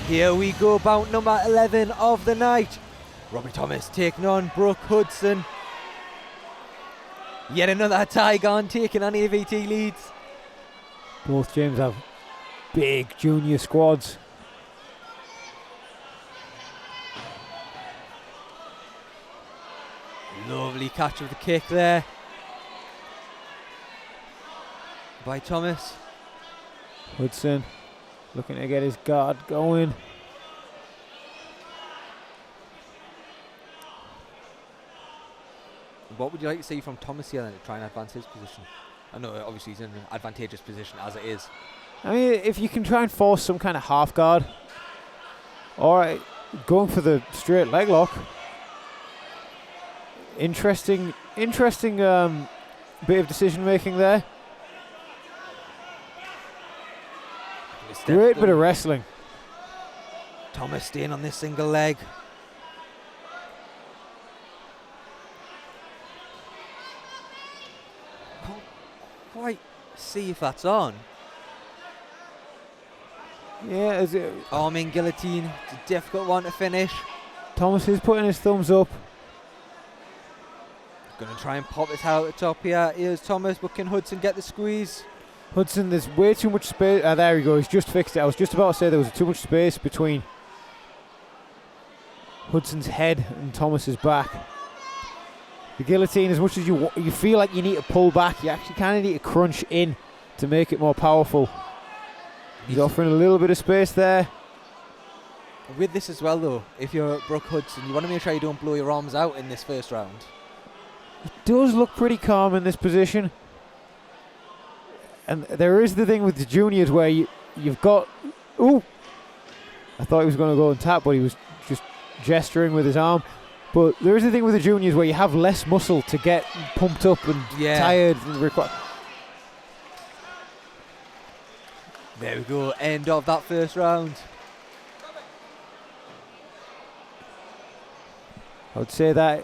Here we go, bout number 11 of the night. Robbie Thomas taking on Bruch Hudson. Yet another Octagon taking on AVT Leeds. Both gyms have big junior squads. Lovely catch of the kick there by Thomas. Hudson looking to get his guard going. What would you like to see from Thomas here then to try and advance his position? I know obviously he's in an advantageous position as it is. I mean, if you can try and force some kind of half guard, or going for the straight leg lock. Interesting bit of decision making there. Great bit of wrestling. Thomas staying on this single leg. Can't quite see if that's on. Yeah, is it? Arm in guillotine. It's a difficult one to finish. Thomas is putting his thumbs up. Going to try and pop his head out the top here. Here's Thomas, but can Hudson get the squeeze? Hudson, there's way too much space. There we go, he's just fixed it. I was just about to say there was too much space between Hudson's head and Thomas's back. The guillotine, as much as you feel like you need to pull back, you actually kind of need to crunch in to make it more powerful. He's offering a little bit of space there. With this as well though, if you're Bruch Hudson, you want to make sure you don't blow your arms out in this first round. He does look pretty calm in this position. And there is the thing with the juniors where you've got... Ooh! I thought he was going to go and tap, but he was just gesturing with his arm. But there is the thing with the juniors where you have less muscle to get pumped up and tired and require... There we go, end of that first round. I would say that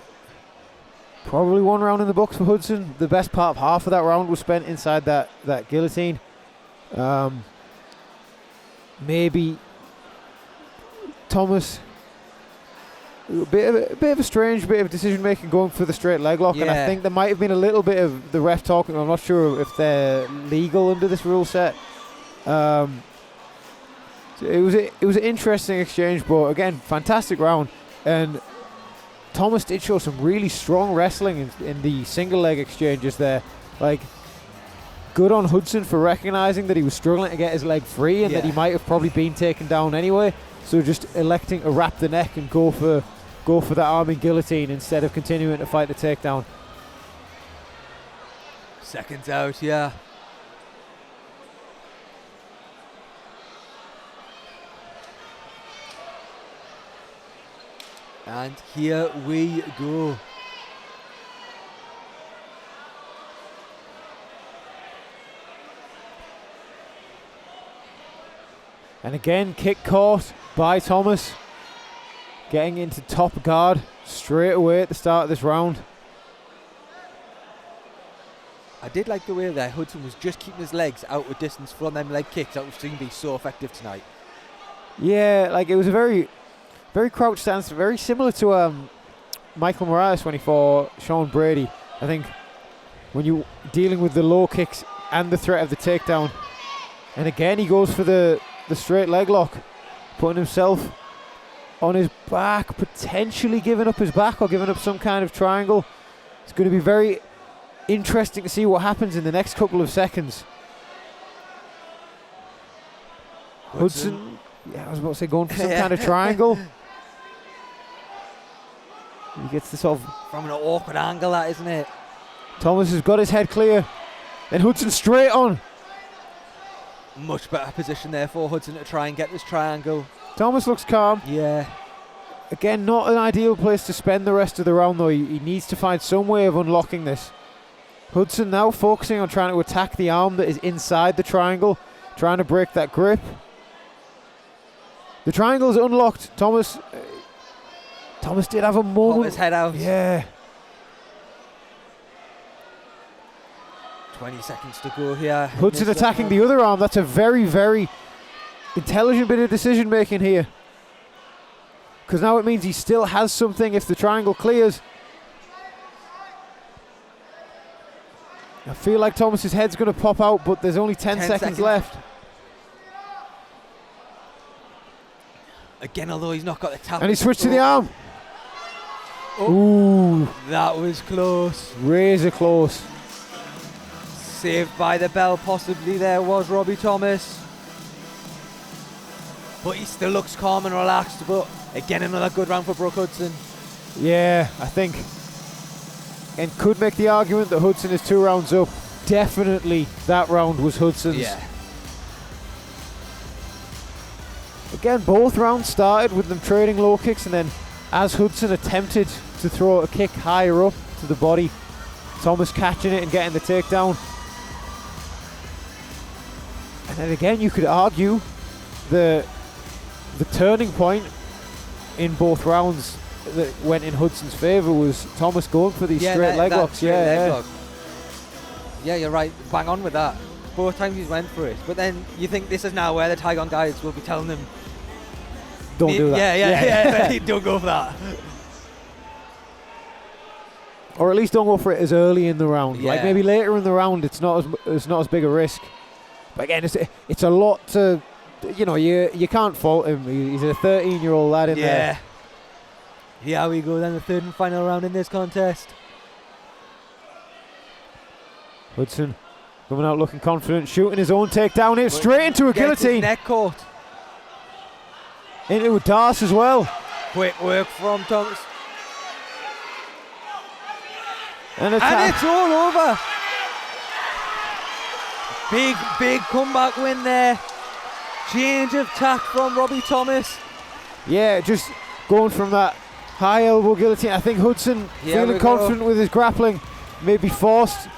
probably one round in the books for Hudson. The best part of half of that round was spent inside that guillotine. Maybe Thomas, a bit of a strange bit of decision making going for the straight leg lock, and I think there might have been a little bit of the ref talking. I'm not sure if they're legal under this rule set. So it was an interesting exchange, but again, fantastic round. And Thomas did show some really strong wrestling in the single leg exchanges there. Like, good on Hudson for recognizing that he was struggling to get his leg free and that he might have probably been taken down anyway. So just electing to wrap the neck and go for that arming guillotine instead of continuing to fight the takedown. Seconds out, yeah. And here we go. And again, kick caught by Thomas. Getting into top guard straight away at the start of this round. I did like the way that Hudson was just keeping his legs out of distance from them leg kicks. That was going to be so effective tonight. Yeah, like it was a very crouch stance, very similar to Michael Morales when he fought Sean Brady. I think when you're dealing with the low kicks and the threat of the takedown. And again, he goes for the straight leg lock, putting himself on his back, potentially giving up his back or giving up some kind of triangle. It's going to be very interesting to see what happens in the next couple of seconds. Hudson, I was about to say going for some kind of triangle. He gets the sort of... From an awkward angle, that, isn't it? Thomas has got his head clear. Then Hudson straight on. Much better position there for Hudson to try and get this triangle. Thomas looks calm. Yeah. Again, not an ideal place to spend the rest of the round, though. He needs to find some way of unlocking this. Hudson now focusing on trying to attack the arm that is inside the triangle, trying to break that grip. The triangle is unlocked. Thomas did have a moment. Pop his head out. Yeah. 20 seconds to go here. Hudson attacking the other arm. That's a very, very intelligent bit of decision making here. Because now it means he still has something if the triangle clears. I feel like Thomas's head's going to pop out, but there's only 10 seconds left. Again, although he's not got the tap. And he switched to the arm. Oh. Ooh. That was close. Razor close. Saved by the bell, possibly there was Robbie Thomas. But he still looks calm and relaxed. But again, another good round for Bruch Hudson. Yeah, I think. And could make the argument that Hudson is 2 rounds up. Definitely that round was Hudson's. Yeah. Again, both rounds started with them trading low kicks, and then as Hudson attempted to throw a kick higher up to the body, Thomas catching it and getting the takedown. And then again, you could argue the turning point in both rounds that went in Hudson's favour was Thomas going for these straight leg locks. Yeah, you're right. Bang on with that. Both times he's went for it. But then you think this is now where the Octagon guys will be telling them, don't do that. Yeah. Don't go for that. Or at least don't go for it as early in the round. Yeah. Like maybe later in the round, it's not as big a risk. But again, it's a lot to, you can't fault him. He's a 13-year-old lad in there. Here we go then, the third and final round in this contest. Hudson coming out looking confident, shooting his own takedown here, straight into a guillotine. Neck caught. Into a Darce as well. Quick work from Thomas. And it's all over. Big comeback win there. Change of tack from Robbie Thomas. Yeah, just going from that high elbow guillotine. I think Hudson feeling confident with his grappling, maybe forced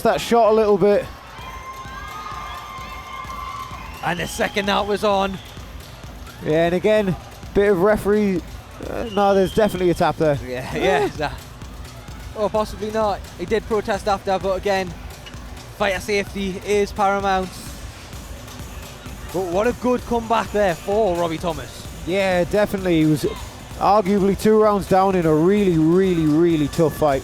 that shot a little bit. And the second that was on. Yeah, and again, bit of referee. No, there's definitely a tap there. Yeah. Or possibly not. He did protest after, but again, fighter safety is paramount. But what a good comeback there for Robbie Thomas. Yeah, definitely. He was arguably 2 rounds down in a really, really, really tough fight.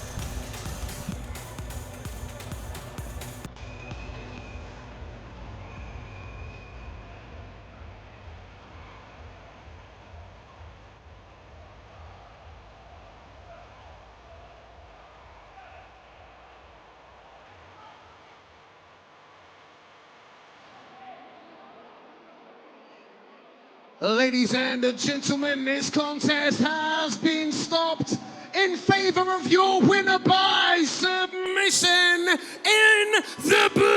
Ladies and gentlemen, this contest has been stopped in favor of your winner by submission in the blue.